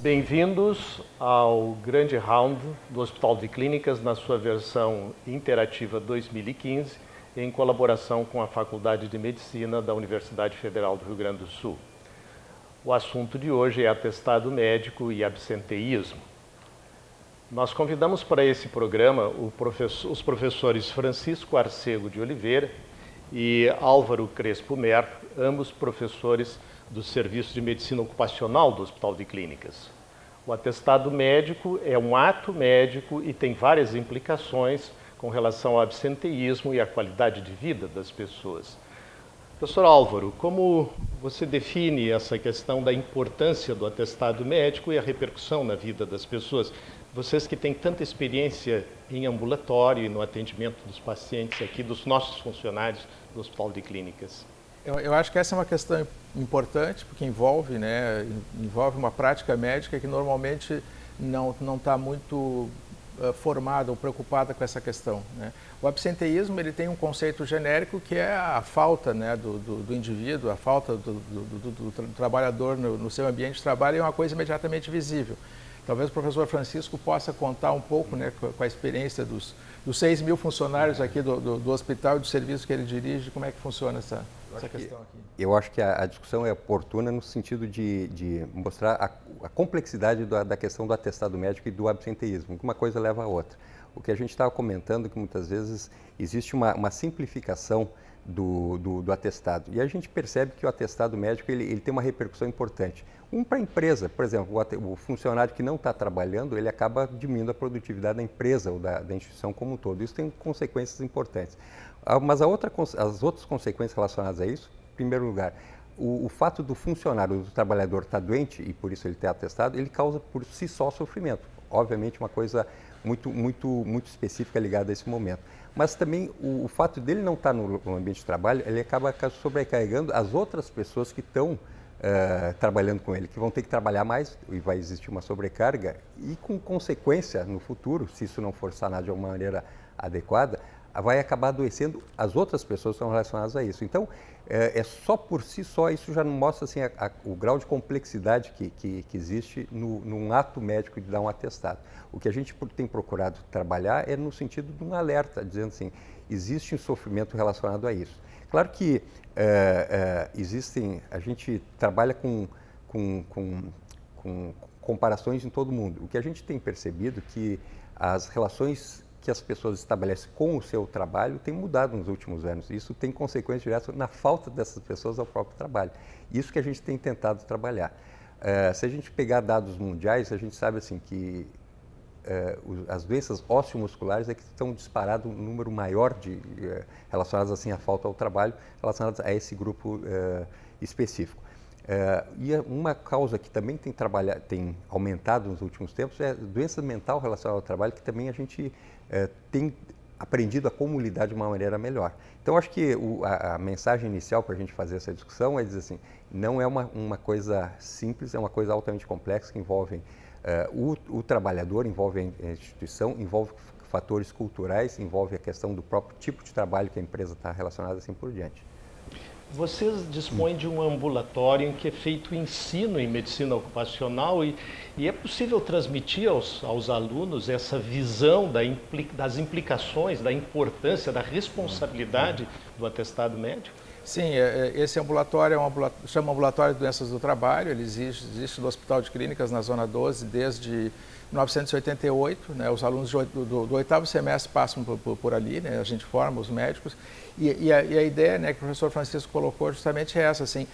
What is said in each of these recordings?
Bem-vindos ao grande round do Hospital de Clínicas na sua versão interativa 2015, em colaboração com a Faculdade de Medicina da Universidade Federal do Rio Grande do Sul. O assunto de hoje é atestado médico e absenteísmo. Nós convidamos para esse programa os professores Francisco Arcego de Oliveira e Álvaro Crespo Mer, ambos professores do Serviço de Medicina Ocupacional do Hospital de Clínicas. O atestado médico é um ato médico e tem várias implicações com relação ao absenteísmo e à qualidade de vida das pessoas. Professor Álvaro, como você define essa questão da importância do atestado médico e a repercussão na vida das pessoas? Vocês que têm tanta experiência em ambulatório e no atendimento dos pacientes aqui, dos nossos funcionários do Hospital de Clínicas. Eu acho que essa é uma questão importante, porque envolve uma prática médica que normalmente não está muito formada ou preocupada com essa questão, né? O absenteísmo ele tem um conceito genérico que é a falta, né, do indivíduo, a falta do trabalhador no seu ambiente de trabalho é uma coisa imediatamente visível. Talvez o professor Francisco possa contar um pouco, né, com a experiência dos 6 mil funcionários aqui do hospital e do serviço que ele dirige, como é que funciona essa questão aqui. Eu acho que a discussão é oportuna no sentido de mostrar a complexidade da questão do atestado médico e do absenteísmo. Uma coisa leva a outra. O que a gente estava comentando é que muitas vezes existe uma simplificação do atestado. E a gente percebe que o atestado médico ele tem uma repercussão importante. Para a empresa, por exemplo, o funcionário que não está trabalhando, ele acaba diminuindo a produtividade da empresa ou da instituição como um todo. Isso tem consequências importantes. Mas as outras consequências relacionadas a isso, em primeiro lugar, o fato do funcionário, do trabalhador estar doente e por isso ele ter atestado, ele causa por si só sofrimento. Obviamente uma coisa muito específica ligada a esse momento. Mas também o fato dele não estar no ambiente de trabalho, ele acaba sobrecarregando as outras pessoas que estão trabalhando com ele, que vão ter que trabalhar mais e vai existir uma sobrecarga e com consequência no futuro, se isso não for sanado de uma maneira adequada, vai acabar adoecendo as outras pessoas que estão relacionadas a isso. Então, só por si só, isso já mostra assim, o grau de complexidade que existe num ato médico de dar um atestado. O que a gente tem procurado trabalhar é no sentido de um alerta, dizendo assim, existe um sofrimento relacionado a isso. Claro que a gente trabalha com comparações em todo mundo. O que a gente tem percebido é que as relações que as pessoas estabelecem com o seu trabalho tem mudado nos últimos anos. Isso tem consequências diretas na falta dessas pessoas ao próprio trabalho. Isso que a gente tem tentado trabalhar. Se a gente pegar dados mundiais, a gente sabe assim que as doenças ósseo-musculares é que estão disparadas um número maior relacionadas assim à falta ao trabalho, relacionadas a esse grupo específico. E uma causa que também tem aumentado nos últimos tempos é a doença mental relacionada ao trabalho, que também a gente tem aprendido a como lidar de uma maneira melhor. Então, acho que a mensagem inicial para a gente fazer essa discussão é dizer assim, não é uma coisa simples, é uma coisa altamente complexa que envolve o trabalhador, envolve a instituição, envolve fatores culturais, envolve a questão do próprio tipo de trabalho que a empresa está relacionada, assim por diante. Vocês dispõem de um ambulatório em que é feito o ensino em medicina ocupacional e é possível transmitir aos alunos essa visão das implicações, da importância, da responsabilidade do atestado médico? Sim, esse ambulatório chama Ambulatório de Doenças do Trabalho, ele existe no Hospital de Clínicas, na Zona 12, desde 1988, né, os alunos do 8º semestre passam por ali, né, a gente forma os médicos, e a ideia, né, que o professor Francisco colocou justamente é essa, assim,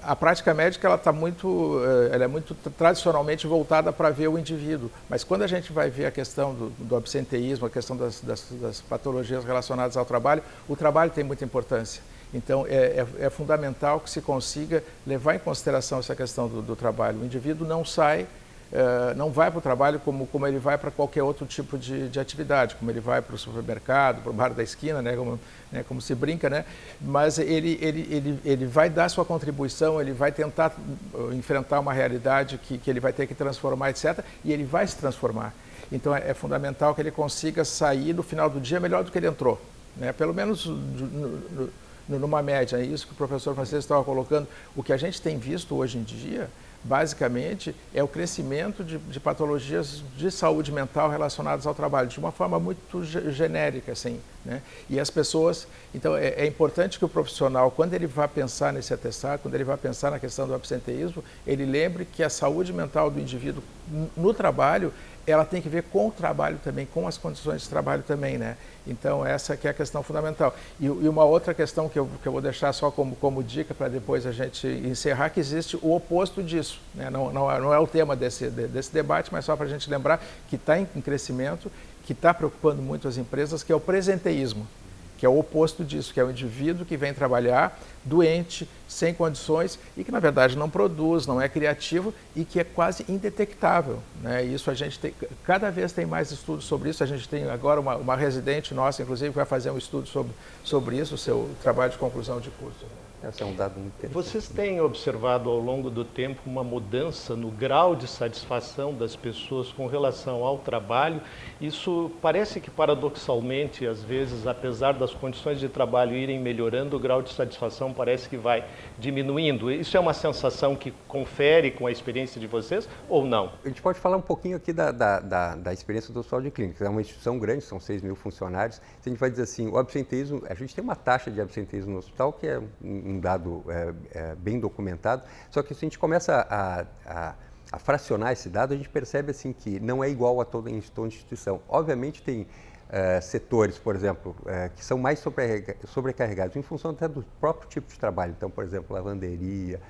a prática médica ela é muito tradicionalmente voltada para ver o indivíduo, mas quando a gente vai ver a questão do absenteísmo, a questão das patologias relacionadas ao trabalho, o trabalho tem muita importância. Então, é fundamental que se consiga levar em consideração essa questão do trabalho. O indivíduo não vai para o trabalho como ele vai para qualquer outro tipo de atividade, como ele vai para o supermercado, para o bar da esquina, né, como se brinca, né? Mas ele vai dar sua contribuição, ele vai tentar enfrentar uma realidade que ele vai ter que transformar, etc., e ele vai se transformar. Então, é fundamental que ele consiga sair no final do dia melhor do que ele entrou, né? Pelo menos numa média, é isso que o professor Francisco estava colocando. O que a gente tem visto hoje em dia, basicamente, é o crescimento de patologias de saúde mental relacionadas ao trabalho, de uma forma muito genérica, assim, né? E as pessoas, então é importante que o profissional, quando ele vai pensar nesse atestado, quando ele vai pensar na questão do absenteísmo, ele lembre que a saúde mental do indivíduo no trabalho, ela tem que ver com o trabalho também, com as condições de trabalho também, né? Então, essa que é a questão fundamental. E uma outra questão que eu vou deixar só como dica para depois a gente encerrar, que existe o oposto disso, né? Não é o tema desse debate, mas só para a gente lembrar que está em crescimento, que está preocupando muito as empresas, que é o presenteísmo, que é o oposto disso, que é o indivíduo que vem trabalhar doente, sem condições e que, na verdade, não produz, não é criativo e que é quase indetectável, né? Isso a gente tem, cada vez tem mais estudos sobre isso. A gente tem agora uma residente nossa, inclusive, que vai fazer um estudo sobre isso, o seu trabalho de conclusão de curso. Esse é um dado muito interessante. Vocês têm observado ao longo do tempo uma mudança no grau de satisfação das pessoas com relação ao trabalho? Isso parece que, paradoxalmente, às vezes, apesar das condições de trabalho irem melhorando, o grau de satisfação parece que vai diminuindo. Isso é uma sensação que confere com a experiência de vocês ou não? A gente pode falar um pouquinho aqui da experiência do Hospital de Clínicas. É uma instituição grande, são 6 mil funcionários. Se a gente vai dizer assim, o absenteísmo, a gente tem uma taxa de absenteísmo no hospital que é um dado bem documentado, só que se a gente começa a fracionar esse dado, a gente percebe assim que não é igual a toda instituição. Obviamente tem setores, por exemplo, que são mais sobrecarregados em função até do próprio tipo de trabalho. Então, por exemplo, lavanderia,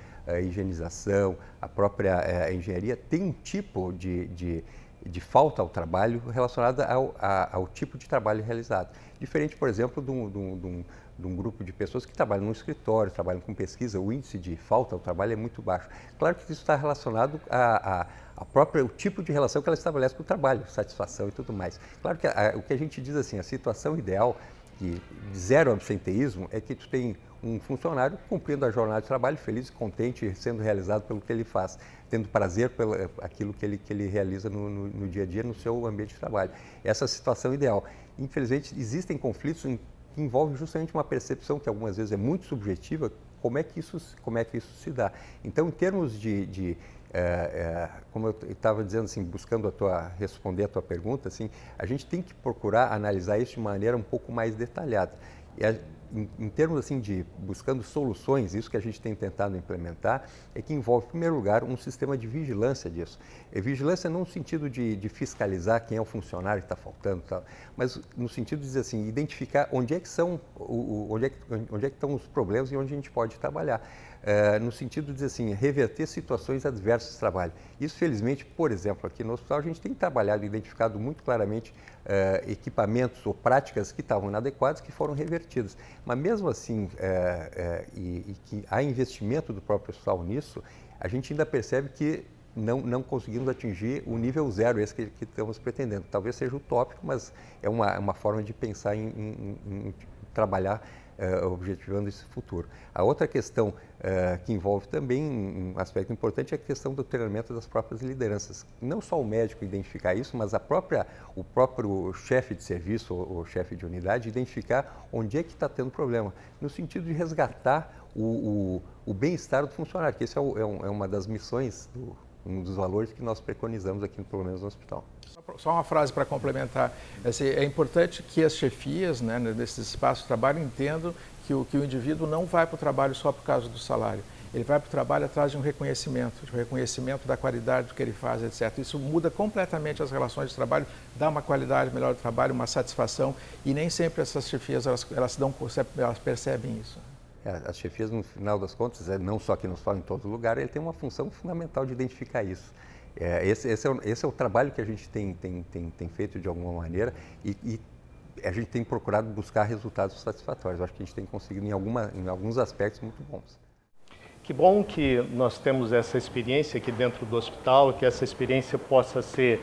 higienização, a própria engenharia tem um tipo de falta ao trabalho relacionada ao tipo de trabalho realizado. Diferente, por exemplo, de um grupo de pessoas que trabalham no escritório, trabalham com pesquisa, o índice de falta ao trabalho é muito baixo. Claro que isso está relacionado o tipo de relação que ela estabelece com o trabalho, satisfação e tudo mais. Claro que o que a gente diz assim, a situação ideal de zero absenteísmo é que tu tem um funcionário cumprindo a jornada de trabalho, feliz e contente, sendo realizado pelo que ele faz, tendo prazer pelo aquilo que ele realiza no dia a dia, no seu ambiente de trabalho. Essa é a situação ideal. Infelizmente, existem conflitos que envolvem justamente uma percepção que algumas vezes é muito subjetiva, como é que isso se dá. Então, em termos como eu estava dizendo, assim, buscando responder a tua pergunta, assim, a gente tem que procurar analisar isso de maneira um pouco mais detalhada. Em termos assim de buscando soluções, isso que a gente tem tentado implementar é que envolve, em primeiro lugar, um sistema de vigilância disso. Vigilância não no sentido de fiscalizar quem é o funcionário que está faltando, tal, mas no sentido de dizer assim, identificar onde é que estão os problemas e onde a gente pode trabalhar. No sentido de dizer assim, reverter situações adversas de trabalho. Isso, felizmente, por exemplo, aqui no hospital, a gente tem trabalhado e identificado muito claramente equipamentos ou práticas que estavam inadequadas que foram revertidas. Mas mesmo assim, e que há investimento do próprio hospital nisso, a gente ainda percebe que não conseguimos atingir o nível zero, esse que estamos pretendendo. Talvez seja utópico, mas é uma forma de pensar em trabalhar objetivando esse futuro. A outra questão que envolve também um aspecto importante é a questão do treinamento das próprias lideranças. Não só o médico identificar isso, mas o próprio chefe de serviço ou chefe de unidade identificar onde é que está tendo problema, no sentido de resgatar o bem-estar do funcionário, que esse é uma das missões, um dos valores que nós preconizamos aqui, pelo menos no hospital. Só uma frase para complementar. É importante que as chefias, né, nesses espaços de trabalho, entendam que o indivíduo não vai para o trabalho só por causa do salário. Ele vai para o trabalho atrás de um reconhecimento da qualidade do que ele faz, etc. Isso muda completamente as relações de trabalho, dá uma qualidade melhor do trabalho, uma satisfação, e nem sempre essas chefias elas percebem isso. As chefias, no final das contas, não só aqui no hospital, em todo lugar, ele tem uma função fundamental de identificar isso. Esse é o trabalho que a gente tem feito de alguma maneira e a gente tem procurado buscar resultados satisfatórios. Eu acho que a gente tem conseguido em alguns aspectos muito bons. Que bom que nós temos essa experiência aqui dentro do hospital, que essa experiência possa ser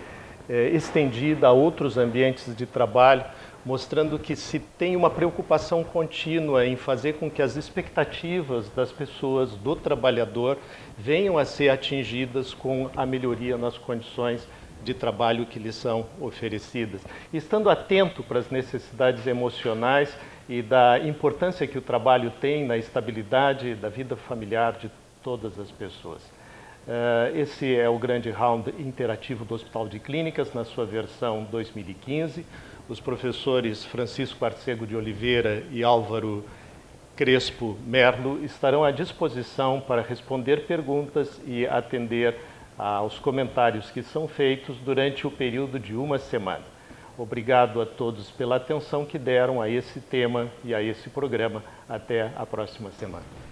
estendida a outros ambientes de trabalho, mostrando que se tem uma preocupação contínua em fazer com que as expectativas das pessoas, do trabalhador, venham a ser atingidas com a melhoria nas condições de trabalho que lhes são oferecidas. Estando atento para as necessidades emocionais e da importância que o trabalho tem na estabilidade da vida familiar de todas as pessoas. Esse é o grande round interativo do Hospital de Clínicas, na sua versão 2015. Os professores Francisco Arcego de Oliveira e Álvaro Crespo Merlo estarão à disposição para responder perguntas e atender aos comentários que são feitos durante o período de uma semana. Obrigado a todos pela atenção que deram a esse tema e a esse programa. Até a próxima semana.